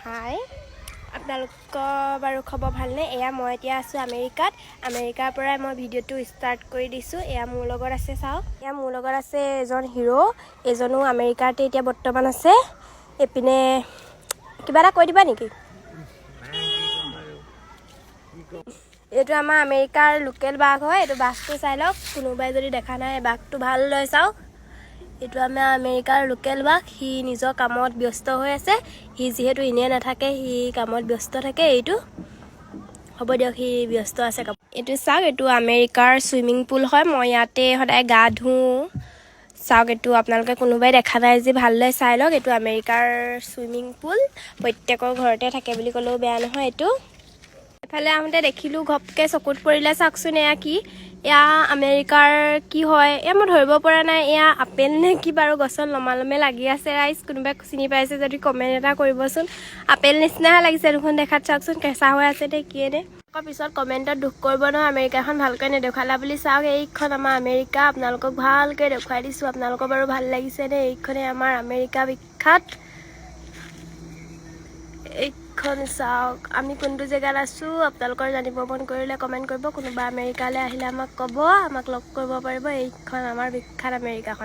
হাই আপোনালোকৰ বাৰু খবৰ ভালনে? এয়া মই এতিয়া আছোঁ আমেৰিকাত। আমেৰিকাৰ পৰাই মই ভিডিঅ'টো ষ্টাৰ্ট কৰি দিছোঁ। এয়া মোৰ লগত আছে, চাওক। এয়া মোৰ লগত আছে এজন হিৰ', এজনো আমেৰিকাতে এতিয়া বৰ্তমান আছে। এইপিনে কিবা এটা কৈ দিবা নেকি? এইটো আমাৰ আমেৰিকাৰ লোকেল বাঘ হয়। এইটো বাঘটো চাই লওক, কোনোবাই যদি দেখা নাই বাঘটো ভালদৰে চাওক। এইটো আমাৰ আমেৰিকাৰ লোকেল বাঘ। সি নিজৰ কামত ব্যস্ত হৈ আছে। সি যিহেতু এনেই নাথাকে, সি কামত ব্যস্ত থাকে। এইটো হ'ব দিয়ক, সি ব্যস্ত আছে কামত। এইটো চাওক, এইটো আমেৰিকাৰ চুইমিং পুল হয়। মই ইয়াতে সদায় গা ধুওঁ। চাওক, এইটো আপোনালোকে কোনোবাই দেখা নাই যে ভালদৰে চাই লওক। এইটো আমেৰিকাৰ চুইমিং পুল, প্ৰত্যেকৰ ঘৰতে থাকে বুলি ক'লেও বেয়া নহয়। এইটো এফালে আহোঁতে দেখিলোঁ, ঘপকৈ চকুত পৰিলে। চাওকচোন, এয়া কি? এয়া আমেৰিকাৰ কি হয় এয়া মই ধৰিব পৰা নাই। এয়া আপেল নে কি বাৰু? গছত লমালমে লাগি আছে। ৰাইজ কোনোবাই চিনি পাইছে যদি কমেণ্ট এটা কৰিবচোন। আপেল নিচিনাহে লাগিছে দেখোন দেখাত। চাওকচোন, কেঁচা হৈ আছে নে কিয়ে নে? আকৌ পিছত কমেণ্টত দুখ কৰিব নহয়, আমেৰিকাখন ভালকৈ নেদেখালা বুলি। চাওক, এইখন আমাৰ আমেৰিকা। আপোনালোকক ভালকৈ দেখুৱাই দিছোঁ। আপোনালোকৰ বাৰু ভাল লাগিছে নে? এইখনে আমাৰ আমেৰিকা বিখ্যাত। এইখন চাওক, আমি কোনটো জেগাত আছোঁ আপোনালোকৰ জানিব মন কৰিলে কমেণ্ট কৰিব। কোনোবা আমেৰিকালৈ আহিলে আমাক ক'ব, আমাক লগ কৰিব পাৰিব। এইখন আমাৰ বিখ্যাত আমেৰিকাখন।